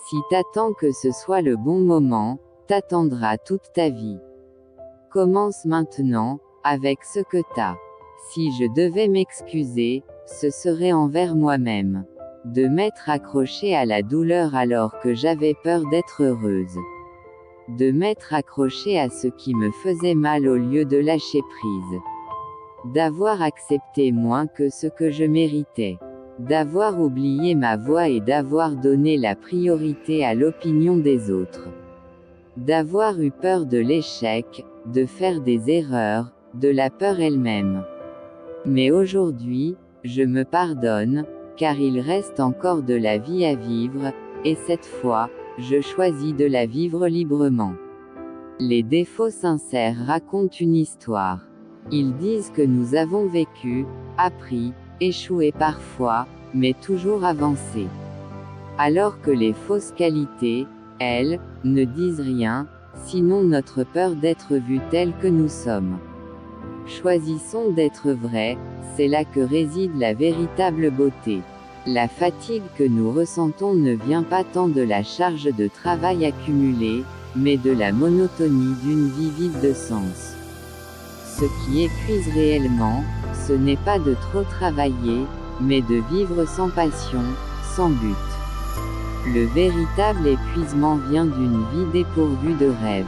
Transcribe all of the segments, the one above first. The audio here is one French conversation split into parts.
Si t'attends que ce soit le bon moment, t'attendras toute ta vie. Commence maintenant, avec ce que t'as. Si je devais m'excuser, ce serait envers moi-même. De m'être accrochée à la douleur alors que j'avais peur d'être heureuse. De m'être accrochée à ce qui me faisait mal au lieu de lâcher prise. D'avoir accepté moins que ce que je méritais. D'avoir oublié ma voix et d'avoir donné la priorité à l'opinion des autres. D'avoir eu peur de l'échec, de faire des erreurs, de la peur elle-même. Mais aujourd'hui, je me pardonne, car il reste encore de la vie à vivre, et cette fois, je choisis de la vivre librement. Les défauts sincères racontent une histoire. Ils disent que nous avons vécu, appris, échoué parfois, mais toujours avancé. Alors que les fausses qualités, elles, ne disent rien, sinon notre peur d'être vus tels que nous sommes. Choisissons d'être vrais, c'est là que réside la véritable beauté. La fatigue que nous ressentons ne vient pas tant de la charge de travail accumulée, mais de la monotonie d'une vie vide de sens. Ce qui épuise réellement, ce n'est pas de trop travailler, mais de vivre sans passion, sans but. Le véritable épuisement vient d'une vie dépourvue de rêves.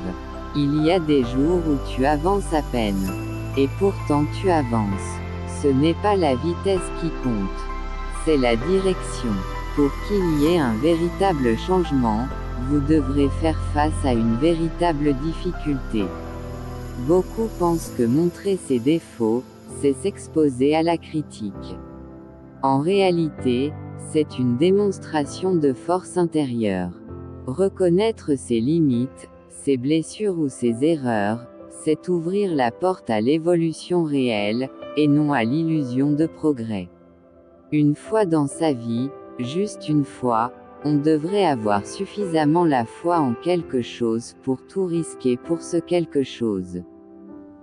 Il y a des jours où tu avances à peine. Et pourtant tu avances. Ce n'est pas la vitesse qui compte. C'est la direction. Pour qu'il y ait un véritable changement, vous devrez faire face à une véritable difficulté. Beaucoup pensent que montrer ses défauts, c'est s'exposer à la critique. En réalité, c'est une démonstration de force intérieure. Reconnaître ses limites, ses blessures ou ses erreurs, c'est ouvrir la porte à l'évolution réelle, et non à l'illusion de progrès. Une fois dans sa vie, juste une fois, on devrait avoir suffisamment la foi en quelque chose pour tout risquer pour ce quelque chose.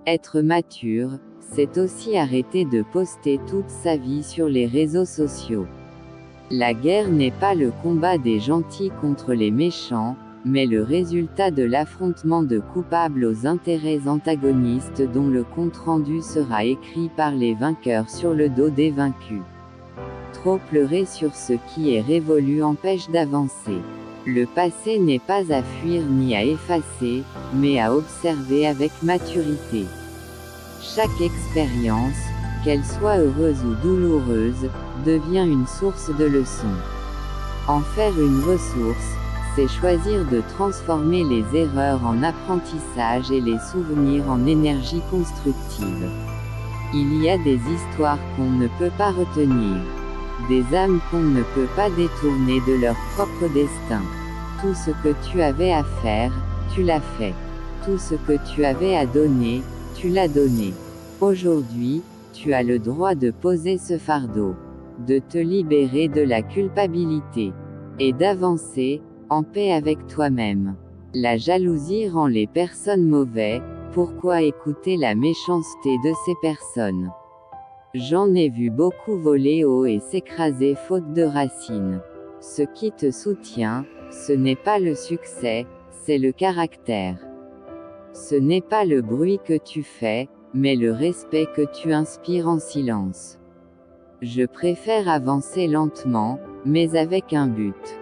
Être mature, c'est aussi arrêter de poster toute sa vie sur les réseaux sociaux. La guerre n'est pas le combat des gentils contre les méchants, mais le résultat de l'affrontement de coupables aux intérêts antagonistes dont le compte-rendu sera écrit par les vainqueurs sur le dos des vaincus. Trop pleurer sur ce qui est révolu empêche d'avancer. Le passé n'est pas à fuir ni à effacer, mais à observer avec maturité. Chaque expérience, qu'elle soit heureuse ou douloureuse, devient une source de leçons. En faire une ressource, c'est choisir de transformer les erreurs en apprentissage et les souvenirs en énergie constructive. Il y a des histoires qu'on ne peut pas retenir. Des âmes qu'on ne peut pas détourner de leur propre destin. Tout ce que tu avais à faire, tu l'as fait. Tout ce que tu avais à donner, tu l'as donné. Aujourd'hui, tu as le droit de poser ce fardeau. De te libérer de la culpabilité. Et d'avancer, en paix avec toi-même. La jalousie rend les personnes mauvaises, pourquoi écouter la méchanceté de ces personnes? J'en ai vu beaucoup voler haut et s'écraser faute de racines. Ce qui te soutient, ce n'est pas le succès, c'est le caractère. Ce n'est pas le bruit que tu fais, mais le respect que tu inspires en silence. Je préfère avancer lentement, mais avec un but.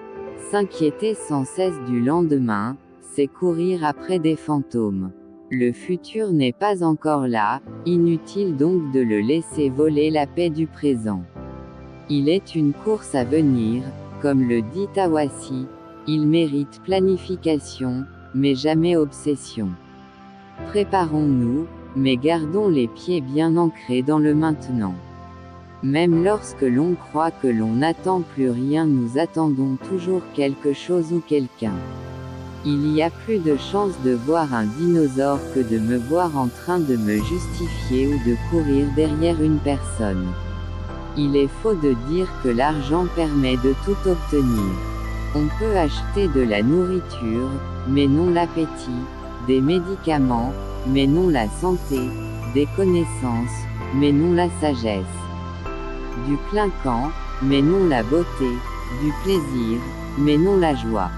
S'inquiéter sans cesse du lendemain, c'est courir après des fantômes. Le futur n'est pas encore là, inutile donc de le laisser voler la paix du présent. Il est une course à venir, comme le dit Tawassi, il mérite planification, mais jamais obsession. Préparons-nous, mais gardons les pieds bien ancrés dans le maintenant. Même lorsque l'on croit que l'on n'attend plus rien, nous attendons toujours quelque chose ou quelqu'un. Il y a plus de chances de voir un dinosaure que de me voir en train de me justifier ou de courir derrière une personne. Il est faux de dire que l'argent permet de tout obtenir. On peut acheter de la nourriture, mais non l'appétit, des médicaments, mais non la santé, des connaissances, mais non la sagesse. Du clinquant, mais non la beauté, du plaisir, mais non la joie.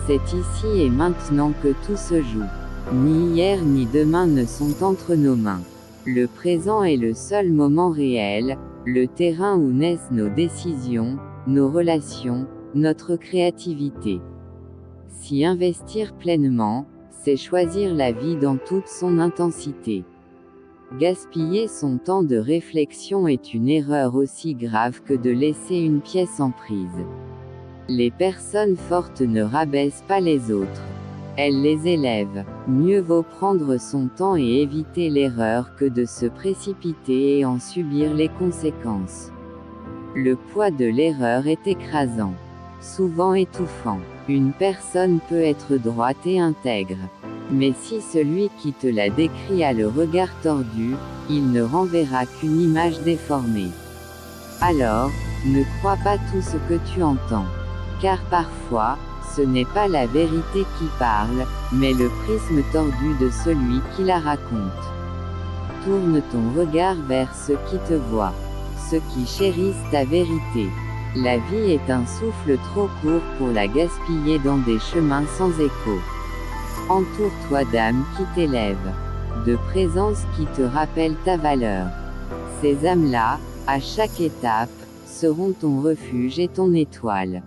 C'est ici et maintenant que tout se joue. Ni hier ni demain ne sont entre nos mains. Le présent est le seul moment réel, le terrain où naissent nos décisions, nos relations, notre créativité. S'y investir pleinement, c'est choisir la vie dans toute son intensité. Gaspiller son temps de réflexion est une erreur aussi grave que de laisser une pièce en prise. Les personnes fortes ne rabaissent pas les autres. Elles les élèvent. Mieux vaut prendre son temps et éviter l'erreur que de se précipiter et en subir les conséquences. Le poids de l'erreur est écrasant, souvent étouffant. Une personne peut être droite et intègre. Mais si celui qui te la décrit a le regard tordu, il ne renverra qu'une image déformée. Alors, ne crois pas tout ce que tu entends. Car parfois, ce n'est pas la vérité qui parle, mais le prisme tordu de celui qui la raconte. Tourne ton regard vers ceux qui te voient, ceux qui chérissent ta vérité. La vie est un souffle trop court pour la gaspiller dans des chemins sans écho. Entoure-toi d'âmes qui t'élèvent, de présences qui te rappellent ta valeur. Ces âmes-là, à chaque étape, seront ton refuge et ton étoile.